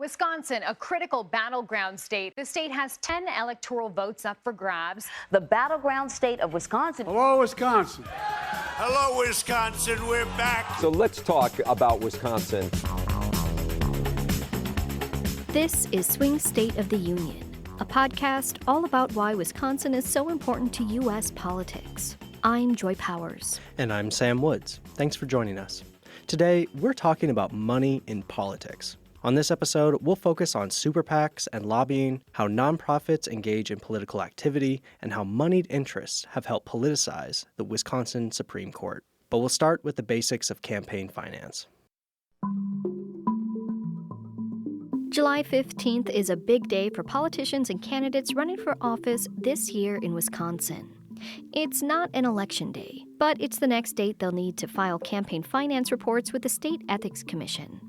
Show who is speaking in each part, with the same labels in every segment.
Speaker 1: Wisconsin, a critical battleground state. The state has 10 electoral votes up for grabs.
Speaker 2: The battleground state of Wisconsin.
Speaker 3: Hello, Wisconsin.
Speaker 4: Hello, Wisconsin. We're back.
Speaker 5: So let's talk about Wisconsin.
Speaker 6: This is Swing State of the Union, a podcast all about why Wisconsin is so important to U.S. politics. I'm Joy Powers.
Speaker 7: And I'm Sam Woods. Thanks for joining us. Today, we're talking about money in politics. On this episode, we'll focus on super PACs and lobbying, how nonprofits engage in political activity, and how moneyed interests have helped politicize the Wisconsin Supreme Court. But we'll start with the basics of campaign finance.
Speaker 6: July 15th is a big day for politicians and candidates running for office this year in Wisconsin. It's not an election day, but it's the next date they'll need to file campaign finance reports with the State Ethics Commission.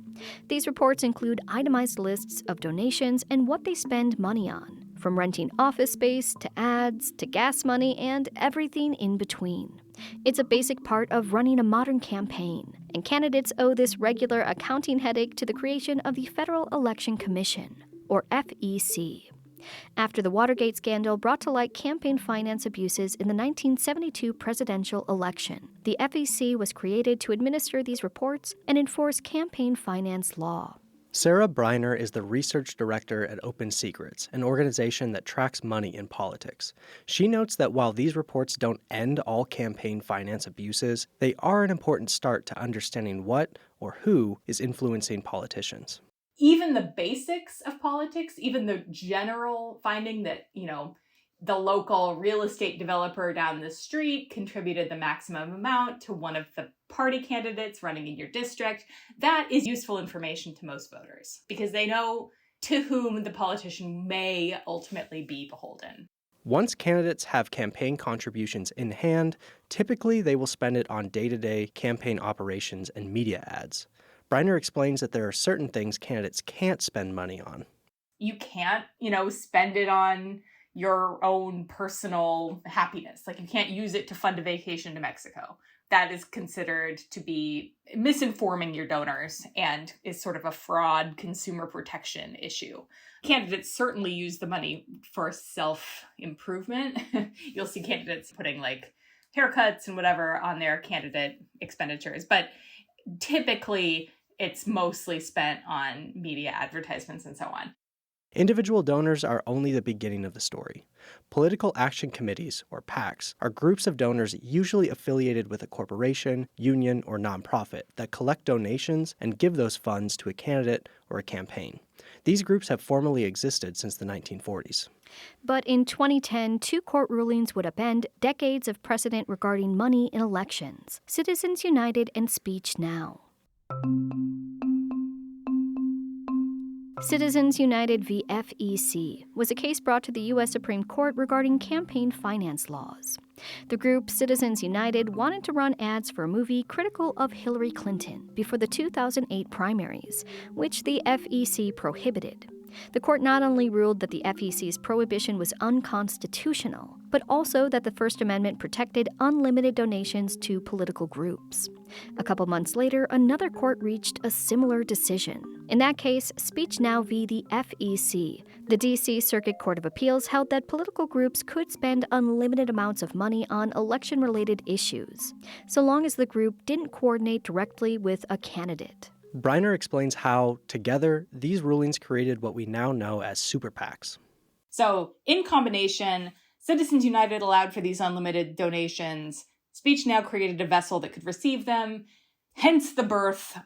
Speaker 6: These reports include itemized lists of donations and what they spend money on, from renting office space to ads to gas money and everything in between. It's a basic part of running a modern campaign, and candidates owe this regular accounting headache to the creation of the Federal Election Commission, or FEC. After the Watergate scandal brought to light campaign finance abuses in the 1972 presidential election, the FEC was created to administer these reports and enforce campaign finance law.
Speaker 7: Sarah Briner is the research director at Open Secrets, an organization that tracks money in politics. She notes that while these reports don't end all campaign finance abuses, they are an important start to understanding what or who is influencing politicians.
Speaker 8: Even the basics of politics, even the general finding that, the local real estate developer down the street contributed the maximum amount to one of the party candidates running in your district, that is useful information to most voters because they know to whom the politician may ultimately be beholden.
Speaker 7: Once candidates have campaign contributions in hand, typically they will spend it on day-to-day campaign operations and media ads. Briner explains that there are certain things candidates can't spend money on.
Speaker 8: You can't, spend it on your own personal happiness. Like you can't use it to fund a vacation to Mexico. That is considered to be misinforming your donors and is sort of a fraud consumer protection issue. Candidates certainly use the money for self-improvement. You'll see candidates putting like haircuts and whatever on their candidate expenditures. But typically, it's mostly spent on media advertisements and so on.
Speaker 7: Individual donors are only the beginning of the story. Political action committees, or PACs, are groups of donors usually affiliated with a corporation, union, or nonprofit that collect donations and give those funds to a candidate or a campaign. These groups have formally existed since the 1940s.
Speaker 6: But in 2010, two court rulings would upend decades of precedent regarding money in elections: Citizens United and Speech Now. Citizens United v. FEC was a case brought to the U.S. Supreme Court regarding campaign finance laws. The group Citizens United wanted to run ads for a movie critical of Hillary Clinton before the 2008 primaries, which the FEC prohibited. The court not only ruled that the FEC's prohibition was unconstitutional, but also that the First Amendment protected unlimited donations to political groups. A couple months later, another court reached a similar decision. In that case, Speech Now v. the FEC, the D.C. Circuit Court of Appeals held that political groups could spend unlimited amounts of money on election-related issues, so long as the group didn't coordinate directly with a candidate.
Speaker 7: Briner explains how, together, these rulings created what we now know as super PACs.
Speaker 8: So, in combination, Citizens United allowed for these unlimited donations. Speech Now created a vessel that could receive them, hence the birth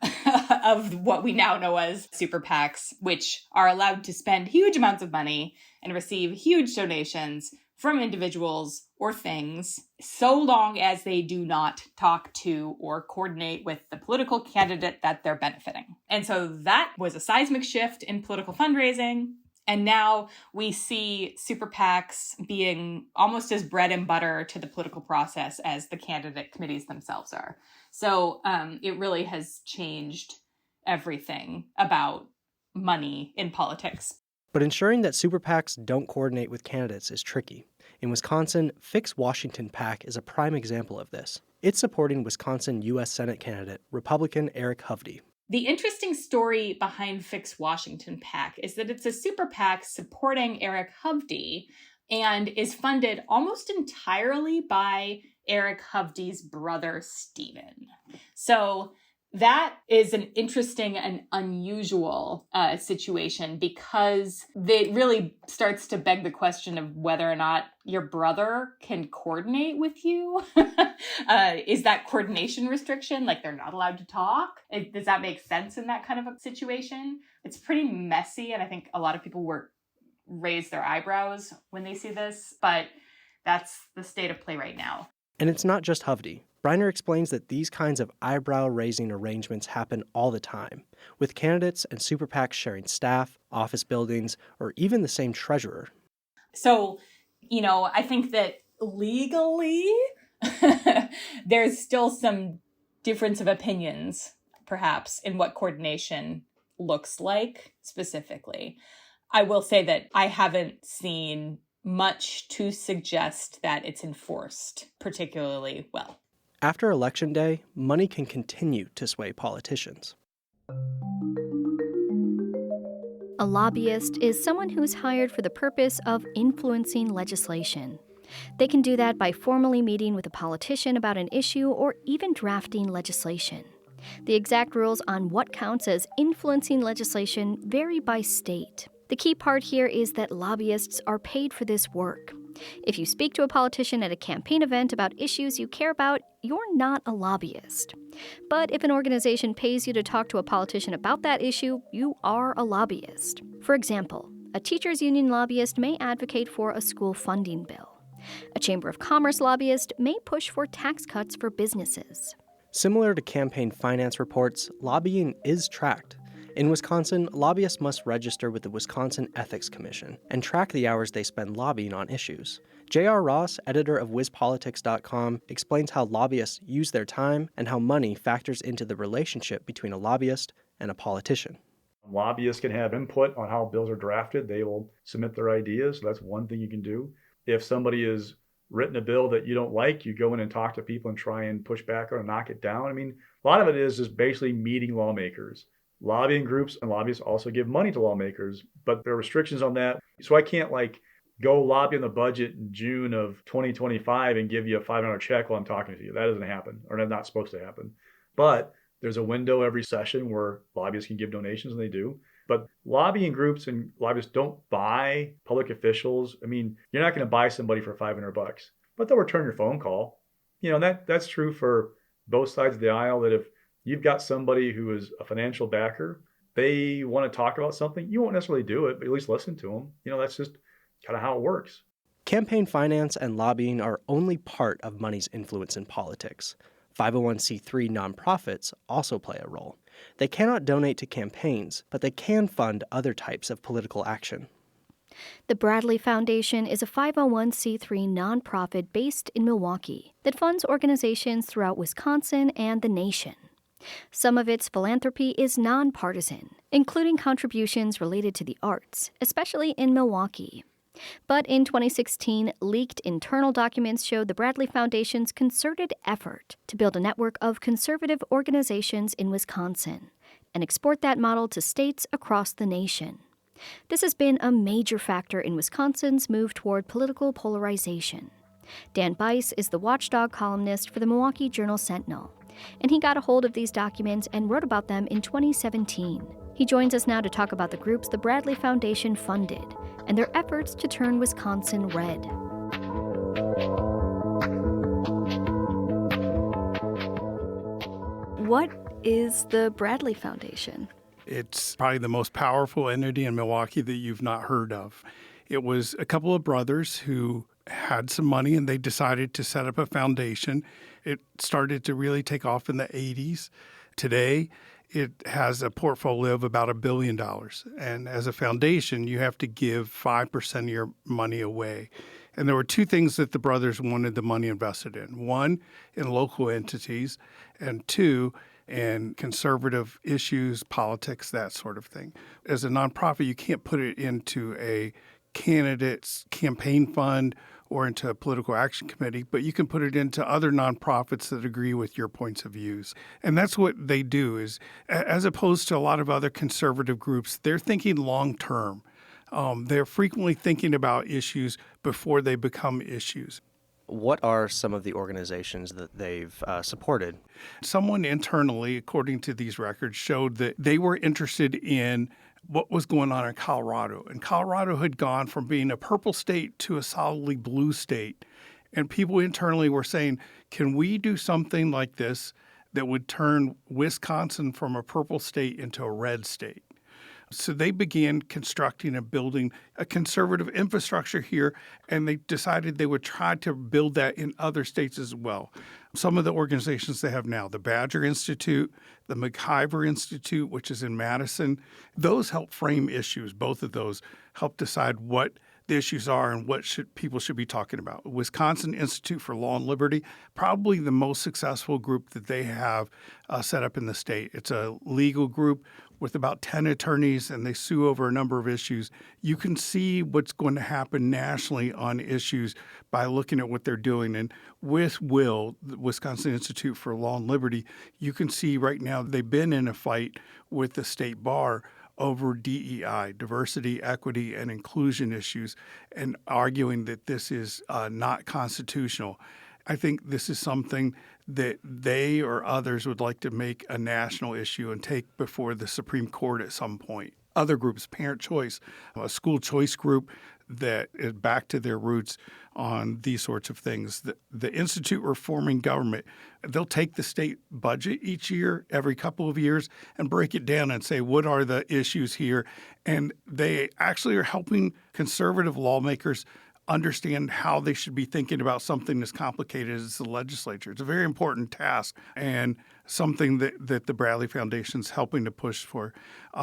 Speaker 8: of what we now know as super PACs, which are allowed to spend huge amounts of money and receive huge donations from individuals or things, so long as they do not talk to or coordinate with the political candidate that they're benefiting. And so that was a seismic shift in political fundraising. And now we see super PACs being almost as bread and butter to the political process as the candidate committees themselves are. So it really has changed everything about money in politics.
Speaker 7: But ensuring that super PACs don't coordinate with candidates is tricky. In Wisconsin, Fix Washington PAC is a prime example of this. It's supporting Wisconsin U.S. Senate candidate Republican Eric Hovde.
Speaker 8: The interesting story behind Fix Washington PAC is that it's a super PAC supporting Eric Hovde and is funded almost entirely by Eric Hovde's brother, Stephen. So that is an interesting and unusual situation because it really starts to beg the question of whether or not your brother can coordinate with you. Is that coordination restriction? Like they're not allowed to talk? Does that make sense in that kind of a situation? It's pretty messy, and I think a lot of people raise their eyebrows when they see this, but that's the state of play right now.
Speaker 7: And it's not just Hovde. Briner explains that these kinds of eyebrow-raising arrangements happen all the time, with candidates and super PACs sharing staff, office buildings, or even the same treasurer.
Speaker 8: So, I think that legally, there's still some difference of opinions, perhaps, in what coordination looks like specifically. I will say that I haven't seen much to suggest that it's enforced particularly well.
Speaker 7: After Election Day, money can continue to sway politicians.
Speaker 6: A lobbyist is someone who's hired for the purpose of influencing legislation. They can do that by formally meeting with a politician about an issue or even drafting legislation. The exact rules on what counts as influencing legislation vary by state. The key part here is that lobbyists are paid for this work. If you speak to a politician at a campaign event about issues you care about, you're not a lobbyist. But if an organization pays you to talk to a politician about that issue, you are a lobbyist. For example, a teachers' union lobbyist may advocate for a school funding bill. A Chamber of Commerce lobbyist may push for tax cuts for businesses.
Speaker 7: Similar to campaign finance reports, lobbying is tracked. In Wisconsin, lobbyists must register with the Wisconsin Ethics Commission and track the hours they spend lobbying on issues. J.R. Ross, editor of WizPolitics.com, explains how lobbyists use their time and how money factors into the relationship between a lobbyist and a politician.
Speaker 3: Lobbyists can have input on how bills are drafted. They will submit their ideas. So that's one thing you can do. If somebody has written a bill that you don't like, you go in and talk to people and try and push back or knock it down. I mean, a lot of it is just basically meeting lawmakers. Lobbying groups and lobbyists also give money to lawmakers, but there are restrictions on that. So I can't go lobby on the budget in June of 2025 and give you a $500 check while I'm talking to you. That doesn't happen, or that's not supposed to happen. But there's a window every session where lobbyists can give donations, and they do. But lobbying groups and lobbyists don't buy public officials. I mean, you're not going to buy somebody for $500, but they'll return your phone call. That's true for both sides of the aisle, that if you've got somebody who is a financial backer, they want to talk about something, you won't necessarily do it, but at least listen to them. That's just kind of how it works.
Speaker 7: Campaign finance and lobbying are only part of money's influence in politics. 501c3 nonprofits also play a role. They cannot donate to campaigns, but they can fund other types of political action.
Speaker 6: The Bradley Foundation is a 501c3 nonprofit based in Milwaukee that funds organizations throughout Wisconsin and the nation. Some of its philanthropy is nonpartisan, including contributions related to the arts, especially in Milwaukee. But in 2016, leaked internal documents showed the Bradley Foundation's concerted effort to build a network of conservative organizations in Wisconsin and export that model to states across the nation. This has been a major factor in Wisconsin's move toward political polarization. Dan Bice is the watchdog columnist for the Milwaukee Journal-Sentinel, and he got a hold of these documents and wrote about them in 2017. He joins us now to talk about the groups the Bradley Foundation funded and their efforts to turn Wisconsin red. What is the Bradley Foundation?
Speaker 9: It's probably the most powerful entity in Milwaukee that you've not heard of. It was a couple of brothers who had some money and they decided to set up a foundation. It started to really take off in the 80s. Today, it has a portfolio of about $1 billion. And as a foundation, you have to give 5% of your money away. And there were two things that the brothers wanted the money invested in. One, in local entities, and two, in conservative issues, politics, that sort of thing. As a nonprofit, you can't put it into a candidate's campaign fund or into a political action committee, but you can put it into other nonprofits that agree with your points of views. And that's what they do is, as opposed to a lot of other conservative groups, they're thinking long term. They're frequently thinking about issues before they become issues.
Speaker 7: What are some of the organizations that they've supported?
Speaker 9: Someone internally, according to these records, showed that they were interested in what was going on in Colorado. And Colorado had gone from being a purple state to a solidly blue state. And people internally were saying, can we do something like this that would turn Wisconsin from a purple state into a red state? So they began constructing and building a conservative infrastructure here, and they decided they would try to build that in other states as well. Some of the organizations they have now, the Badger Institute, the McIver Institute, which is in Madison, those help frame issues. Both of those help decide what the issues are and what people should be talking about. Wisconsin Institute for Law and Liberty, probably the most successful group that they have set up in the state. It's a legal group with about 10 attorneys, and they sue over a number of issues. You can see what's going to happen nationally on issues by looking at what they're doing. And with the Wisconsin Institute for Law and Liberty, you can see right now they've been in a fight with the state bar over DEI, diversity, equity, and inclusion issues, and arguing that this is not constitutional. I think this is something that they or others would like to make a national issue and take before the Supreme Court at some point. Other groups, Parent Choice, a school choice group that is back to their roots on these sorts of things. The Institute Reforming Government, they'll take the state budget each year, every couple of years, and break it down and say, what are the issues here? And they actually are helping conservative lawmakers understand how they should be thinking about something as complicated as the legislature. It's a very important task and something that the Bradley Foundation is helping to push for.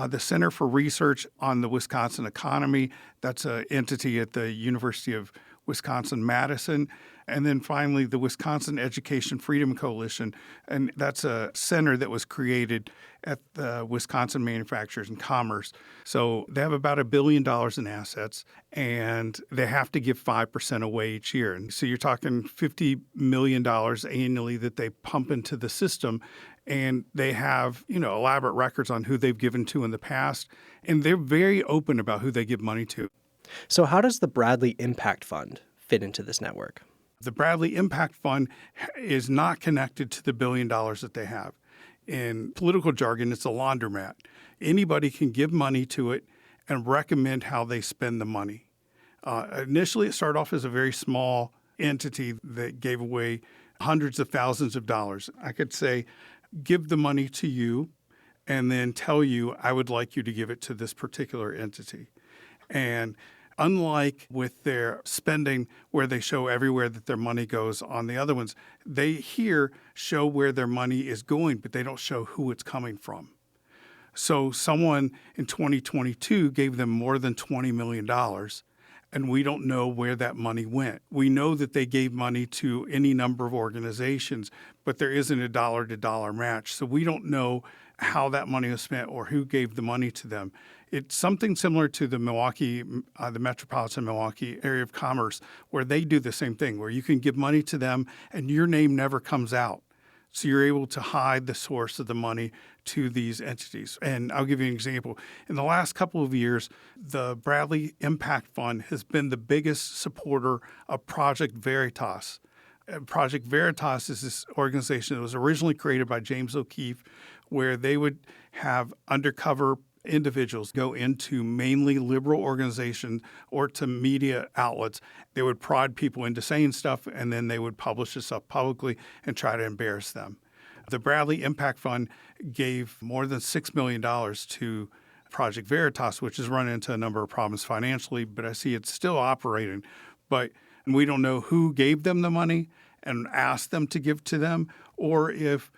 Speaker 9: The Center for Research on the Wisconsin Economy, that's an entity at the University of Wisconsin-Madison. And then finally, the Wisconsin Education Freedom Coalition, and that's a center that was created at the Wisconsin Manufacturers and Commerce. So they have about $1 billion in assets, and they have to give 5% away each year. And so you're talking $50 million annually that they pump into the system, and they have, elaborate records on who they've given to in the past, and they're very open about who they give money to.
Speaker 7: So how does the Bradley Impact Fund fit into this network?
Speaker 9: The Bradley Impact Fund is not connected to the $1 billion that they have. In political jargon, it's a laundromat. Anybody can give money to it and recommend how they spend the money. Initially, it started off as a very small entity that gave away hundreds of thousands of dollars. I could say, give the money to you and then tell you, I would like you to give it to this particular entity. And unlike with their spending, where they show everywhere that their money goes on the other ones, they here show where their money is going, but they don't show who it's coming from. So someone in 2022 gave them more than $20 million, and we don't know where that money went. We know that they gave money to any number of organizations, but there isn't a dollar-to-dollar match. So we don't know how that money was spent or who gave the money to them. It's something similar to the the Metropolitan Milwaukee area of commerce, where they do the same thing, where you can give money to them and your name never comes out. So you're able to hide the source of the money to these entities. And I'll give you an example. In the last couple of years, the Bradley Impact Fund has been the biggest supporter of Project Veritas. Project Veritas is this organization that was originally created by James O'Keefe, where they would have undercover individuals go into mainly liberal organizations or to media outlets. They would prod people into saying stuff, and then they would publish this stuff publicly and try to embarrass them. The Bradley Impact Fund gave more than $6 million to Project Veritas, which has run into a number of problems financially, but I see it's still operating. But we don't know who gave them the money and asked them to give to them, or if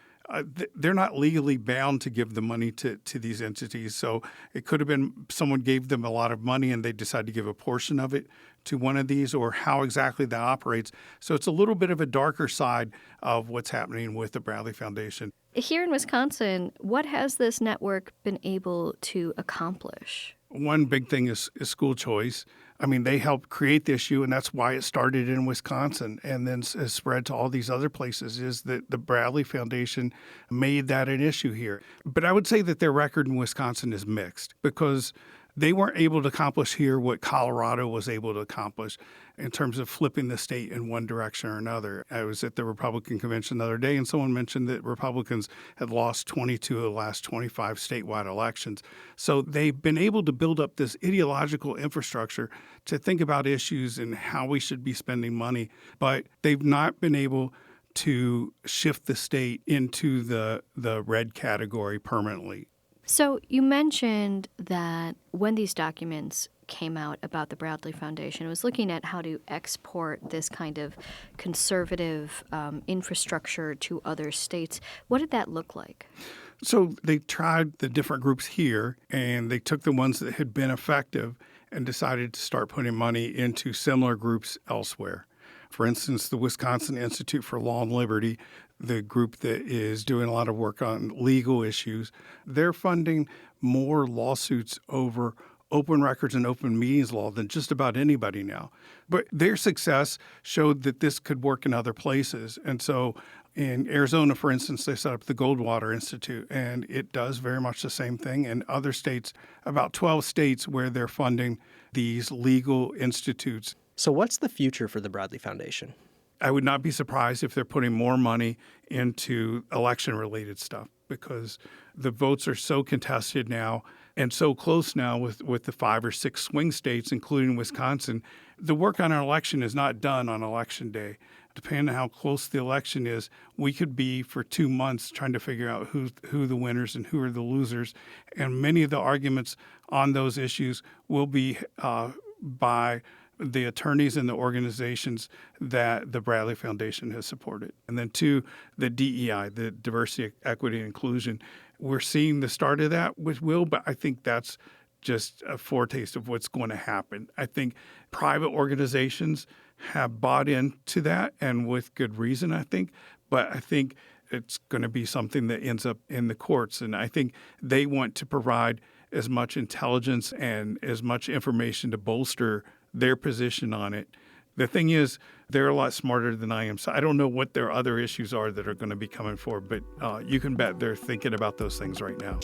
Speaker 9: they're not legally bound to give the money to these entities. So it could have been someone gave them a lot of money and they decided to give a portion of it to one of these, or how exactly that operates. So it's a little bit of a darker side of what's happening with the Bradley Foundation.
Speaker 6: Here in Wisconsin, what has this network been able to accomplish?
Speaker 9: One big thing is school choice. I mean, they helped create the issue, and that's why it started in Wisconsin and then has spread to all these other places, is that the Bradley Foundation made that an issue here. But I would say that their record in Wisconsin is mixed because they weren't able to accomplish here what Colorado was able to accomplish in terms of flipping the state in one direction or another. I was at the Republican convention the other day, and someone mentioned that Republicans had lost 22 of the last 25 statewide elections. So they've been able to build up this ideological infrastructure to think about issues and how we should be spending money, but they've not been able to shift the state into the red category permanently.
Speaker 6: So you mentioned that when these documents came out about the Bradley Foundation, it was looking at how to export this kind of conservative infrastructure to other states. What did that look like?
Speaker 9: So they tried the different groups here, and they took the ones that had been effective and decided to start putting money into similar groups elsewhere. For instance, the Wisconsin Institute for Law and Liberty, the group that is doing a lot of work on legal issues, they're funding more lawsuits over open records and open meetings law than just about anybody now. But their success showed that this could work in other places. And so in Arizona, for instance, they set up the Goldwater Institute, and it does very much the same thing. In other states, about 12 states where they're funding these legal institutes.
Speaker 7: So what's the future for the Bradley Foundation?
Speaker 9: I would not be surprised if they're putting more money into election-related stuff because the votes are so contested now and so close now with the 5 or 6 swing states, including Wisconsin. The work on an election is not done on Election Day. Depending on how close the election is, we could be for 2 months trying to figure out who the winners and who are the losers. And many of the arguments on those issues will be by the attorneys and the organizations that the Bradley Foundation has supported. And then 2, the DEI, the diversity, equity, and inclusion. We're seeing the start of that with Will, but I think that's just a foretaste of what's going to happen. I think private organizations have bought into that, and with good reason, I think. But I think it's going to be something that ends up in the courts. And I think they want to provide as much intelligence and as much information to bolster their position on it. The thing is, they're a lot smarter than I am. So I don't know what their other issues are that are going to be coming forward, but you can bet they're thinking about those things right now.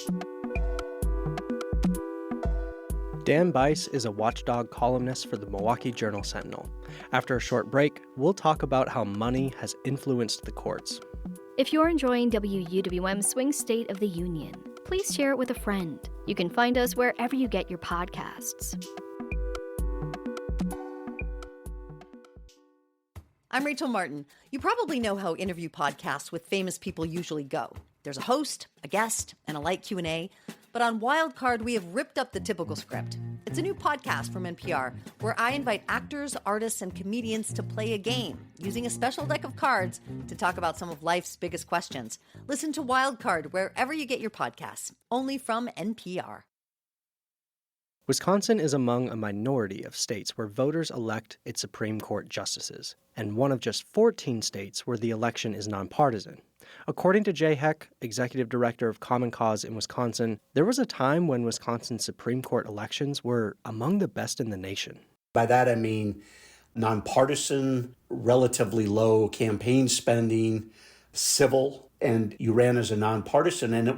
Speaker 7: Dan Bice is a watchdog columnist for the Milwaukee Journal-Sentinel. After a short break, we'll talk about how money has influenced the courts.
Speaker 6: If you're enjoying WUWM's Swing State of the Union, please share it with a friend. You can find us wherever you get your podcasts.
Speaker 10: I'm Rachel Martin. You probably know how interview podcasts with famous people usually go. There's a host, a guest, and a light Q&A. But on Wildcard, we have ripped up the typical script. It's a new podcast from NPR where I invite actors, artists, and comedians to play a game using a special deck of cards to talk about some of life's biggest questions. Listen to Wildcard wherever you get your podcasts, only from NPR.
Speaker 7: Wisconsin is among a minority of states where voters elect its Supreme Court justices, and one of just 14 states where the election is nonpartisan. According to Jay Heck, executive director of Common Cause in Wisconsin, there was a time when Wisconsin's Supreme Court elections were among the best in the nation.
Speaker 11: By that I mean nonpartisan, relatively low campaign spending, civil, and you ran as a nonpartisan, and it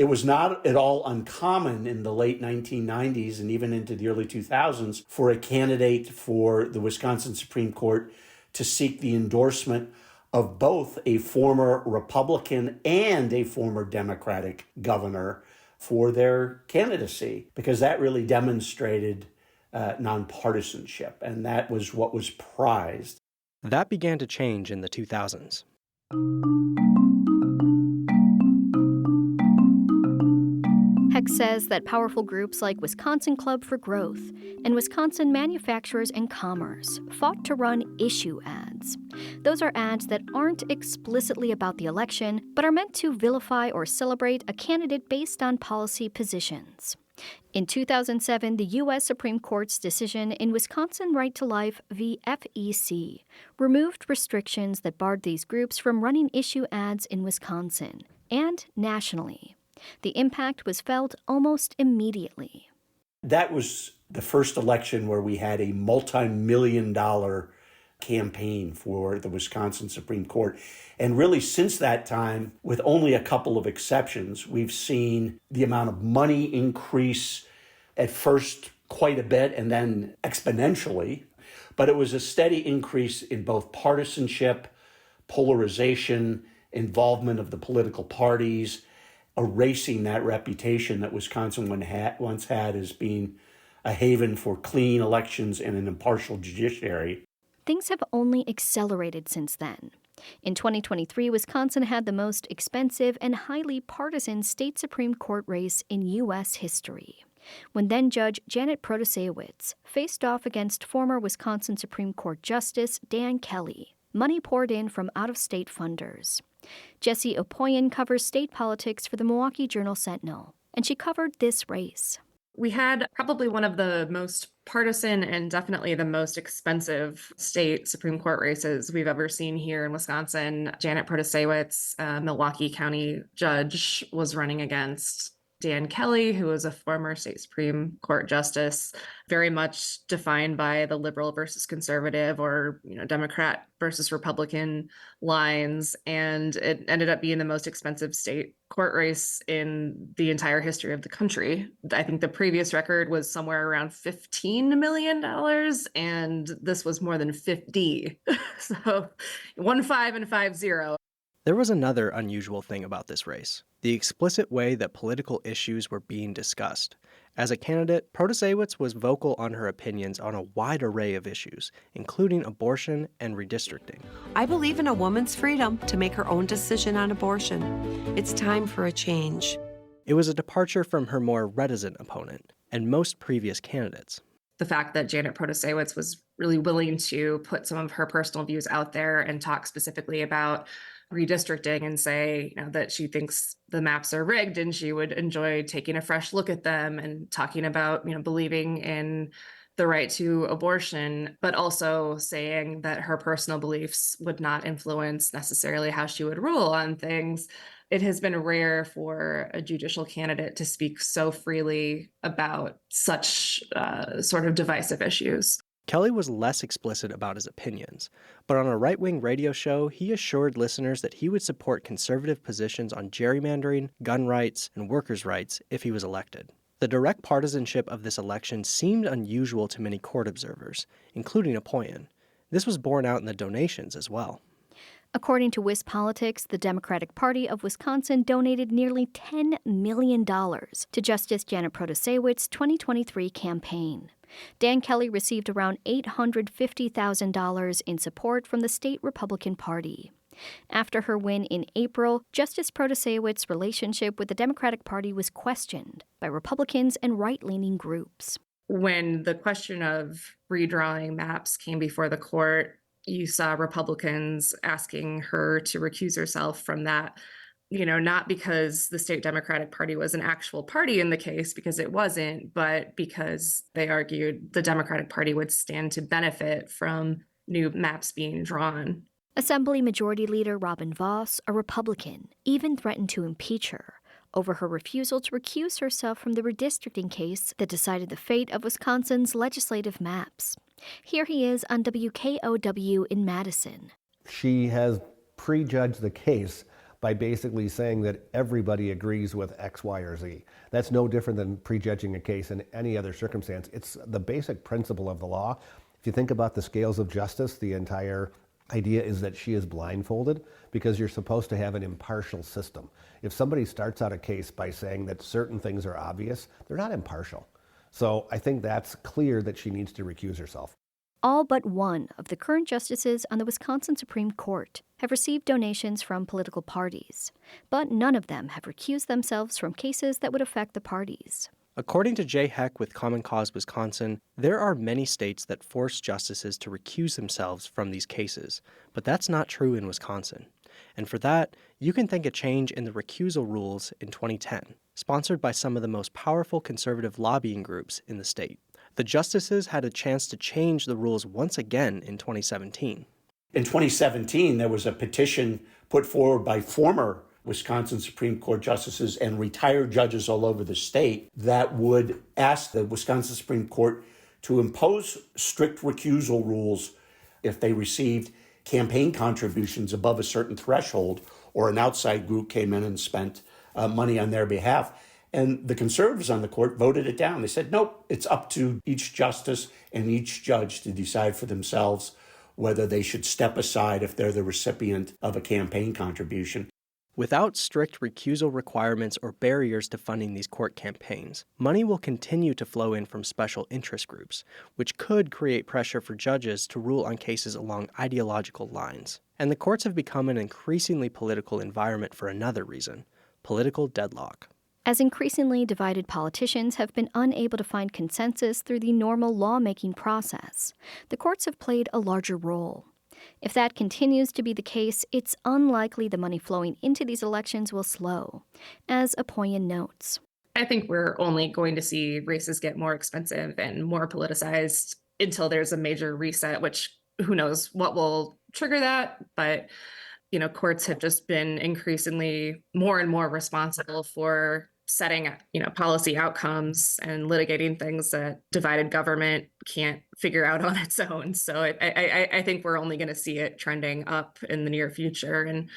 Speaker 11: was not at all uncommon in the late 1990s and even into the early 2000s for a candidate for the Wisconsin Supreme Court to seek the endorsement of both a former Republican and a former Democratic governor for their candidacy, because that really demonstrated nonpartisanship, and that was what was prized.
Speaker 7: That began to change in the 2000s.
Speaker 6: Heck says that powerful groups like Wisconsin Club for Growth and Wisconsin Manufacturers and Commerce fought to run issue ads. Those are ads that aren't explicitly about the election, but are meant to vilify or celebrate a candidate based on policy positions. In 2007, the U.S. Supreme Court's decision in Wisconsin Right to Life v. FEC removed restrictions that barred these groups from running issue ads in Wisconsin and nationally. The impact was felt almost immediately.
Speaker 11: That was the first election where we had a multi-million-dollar campaign for the Wisconsin Supreme Court. And really, since that time, with only a couple of exceptions, we've seen the amount of money increase at first quite a bit and then exponentially. But it was a steady increase in both partisanship, polarization, involvement of the political parties, erasing that reputation that Wisconsin once had as being a haven for clean elections and an impartial judiciary.
Speaker 6: Things have only accelerated since then. In 2023, Wisconsin had the most expensive and highly partisan state Supreme Court race in U.S. history, when then-Judge Janet Protasiewicz faced off against former Wisconsin Supreme Court Justice Dan Kelly. Money poured in from out-of-state funders. Jessie Opoyan covers state politics for the Milwaukee Journal-Sentinel, and she covered this race.
Speaker 12: We had probably one of the most partisan and definitely the most expensive state Supreme Court races we've ever seen here in Wisconsin. Janet Protasiewicz, Milwaukee County judge, was running against Dan Kelly, who was a former state Supreme Court justice, very much defined by the liberal versus conservative or Democrat versus Republican lines. And it ended up being the most expensive state court race in the entire history of the country. I think the previous record was somewhere around $15 million, and this was more than 50. So 1-5 and 5-0.
Speaker 7: There was another unusual thing about this race: the explicit way that political issues were being discussed. As a candidate, Protasiewicz was vocal on her opinions on a wide array of issues, including abortion and redistricting.
Speaker 13: I believe in a woman's freedom to make her own decision on abortion. It's time for a change.
Speaker 7: It was a departure from her more reticent opponent and most previous candidates.
Speaker 12: The fact that Janet Protasiewicz was really willing to put some of her personal views out there and talk specifically about redistricting and say that she thinks the maps are rigged and she would enjoy taking a fresh look at them, and talking about believing in the right to abortion, but also saying that her personal beliefs would not influence necessarily how she would rule on things. It has been rare for a judicial candidate to speak so freely about such sort of divisive issues.
Speaker 7: Kelly was less explicit about his opinions, but on a right-wing radio show, he assured listeners that he would support conservative positions on gerrymandering, gun rights, and workers' rights if he was elected. The direct partisanship of this election seemed unusual to many court observers, including Opoyan. This was borne out in the donations as well.
Speaker 6: According to WisPolitics, the Democratic Party of Wisconsin donated nearly $10 million to Justice Janet Protasiewicz's 2023 campaign. Dan Kelly received around $850,000 in support from the state Republican Party. After her win in April, Justice Protasiewicz's relationship with the Democratic Party was questioned by Republicans and right-leaning groups.
Speaker 12: When the question of redrawing maps came before the court, you saw Republicans asking her to recuse herself from that, not because the state Democratic Party was an actual party in the case, because it wasn't, but because they argued the Democratic Party would stand to benefit from new maps being drawn.
Speaker 6: Assembly Majority Leader Robin Vos, a Republican, even threatened to impeach her over her refusal to recuse herself from the redistricting case that decided the fate of Wisconsin's legislative maps. Here he is on WKOW in Madison.
Speaker 14: She has prejudged the case by basically saying that everybody agrees with X, Y, or Z. That's no different than prejudging a case in any other circumstance. It's the basic principle of the law. If you think about the scales of justice, the entire idea is that she is blindfolded because you're supposed to have an impartial system. If somebody starts out a case by saying that certain things are obvious, they're not impartial. So I think that's clear that she needs to recuse herself.
Speaker 6: All but one of the current justices on the Wisconsin Supreme Court have received donations from political parties, but none of them have recused themselves from cases that would affect the parties.
Speaker 7: According to Jay Heck with Common Cause Wisconsin, there are many states that force justices to recuse themselves from these cases, but that's not true in Wisconsin. And for that, you can thank a change in the recusal rules in 2010, sponsored by some of the most powerful conservative lobbying groups in the state. The justices had a chance to change the rules once again in 2017.
Speaker 11: In 2017, there was a petition put forward by former Wisconsin Supreme Court justices and retired judges all over the state that would ask the Wisconsin Supreme Court to impose strict recusal rules if they received campaign contributions above a certain threshold or an outside group came in and spent money on their behalf. And the conservatives on the court voted it down. They said, nope, it's up to each justice and each judge to decide for themselves whether they should step aside if they're the recipient of a campaign contribution.
Speaker 7: Without strict recusal requirements or barriers to funding these court campaigns, money will continue to flow in from special interest groups, which could create pressure for judges to rule on cases along ideological lines. And the courts have become an increasingly political environment for another reason: political deadlock.
Speaker 6: As increasingly divided politicians have been unable to find consensus through the normal lawmaking process, the courts have played a larger role. If that continues to be the case, it's unlikely the money flowing into these elections will slow, as Apoyan notes.
Speaker 12: I think we're only going to see races get more expensive and more politicized until there's a major reset, which who knows what will trigger that. But, courts have just been increasingly more and more responsible for setting, policy outcomes and litigating things that divided government can't figure out on its own. So I think we're only going to see it trending up in the near future. And,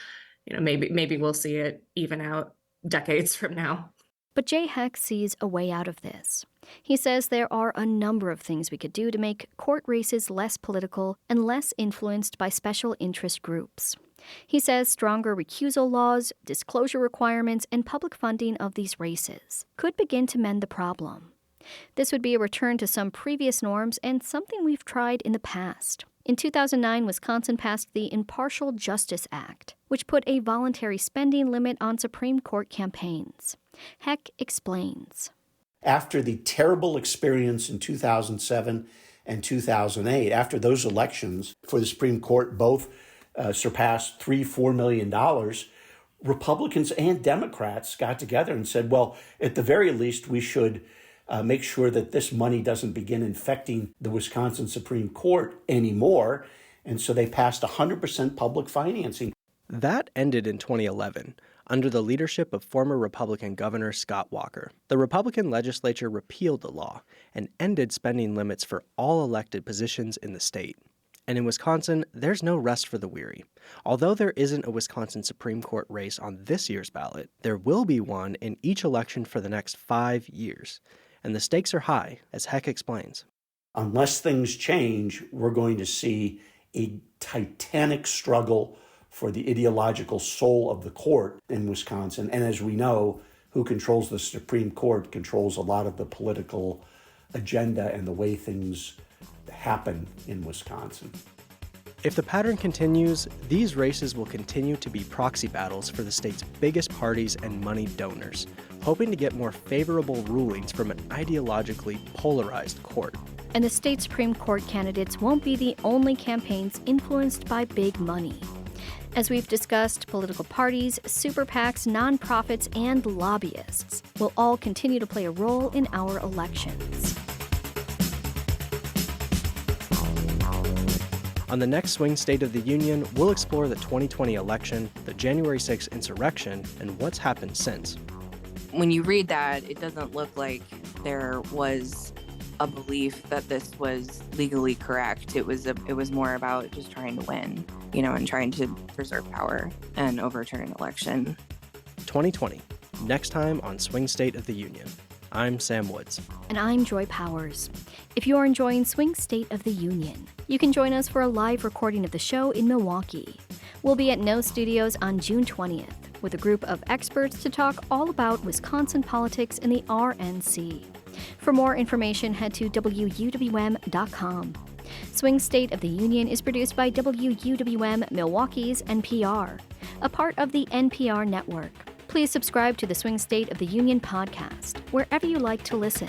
Speaker 12: maybe we'll see it even out decades from now.
Speaker 6: But Jay Heck sees a way out of this. He says there are a number of things we could do to make court races less political and less influenced by special interest groups. He says stronger recusal laws, disclosure requirements, and public funding of these races could begin to mend the problem. This would be a return to some previous norms and something we've tried in the past. In 2009, Wisconsin passed the Impartial Justice Act, which put a voluntary spending limit on Supreme Court campaigns. Heck explains.
Speaker 11: After the terrible experience in 2007 and 2008, after those elections for the Supreme Court both surpassed $3-4 million, Republicans and Democrats got together and said, well, at the very least, we should make sure that this money doesn't begin infecting the Wisconsin Supreme Court anymore. And so they passed 100% public financing.
Speaker 7: That ended in 2011, under the leadership of former Republican Governor Scott Walker. The Republican legislature repealed the law and ended spending limits for all elected positions in the state. And in Wisconsin, there's no rest for the weary. Although there isn't a Wisconsin Supreme Court race on this year's ballot, there will be one in each election for the next 5 years. And the stakes are high, as Heck explains.
Speaker 11: Unless things change, we're going to see a titanic struggle for the ideological soul of the court in Wisconsin. And as we know, who controls the Supreme Court controls a lot of the political agenda and the way things happen in Wisconsin.
Speaker 7: If the pattern continues, these races will continue to be proxy battles for the state's biggest parties and money donors, hoping to get more favorable rulings from an ideologically polarized court.
Speaker 6: And the state Supreme Court candidates won't be the only campaigns influenced by big money. As we've discussed, political parties, super PACs, nonprofits, and lobbyists will all continue to play a role in our elections.
Speaker 7: On the next Swing State of the Union, we'll explore the 2020 election, the January 6th insurrection, and what's happened since.
Speaker 15: When you read that, it doesn't look like there was a belief that this was legally correct. It was more about just trying to win, and trying to preserve power and overturn an election.
Speaker 7: 2020, next time on Swing State of the Union. I'm Sam Woods.
Speaker 6: And I'm Joy Powers. If you're enjoying Swing State of the Union, you can join us for a live recording of the show in Milwaukee. We'll be at No Studios on June 20th with a group of experts to talk all about Wisconsin politics and the RNC. For more information, head to WUWM.com. Swing State of the Union is produced by WUWM Milwaukee's NPR, a part of the NPR network. Please subscribe to the Swing State of the Union podcast, wherever you like to listen.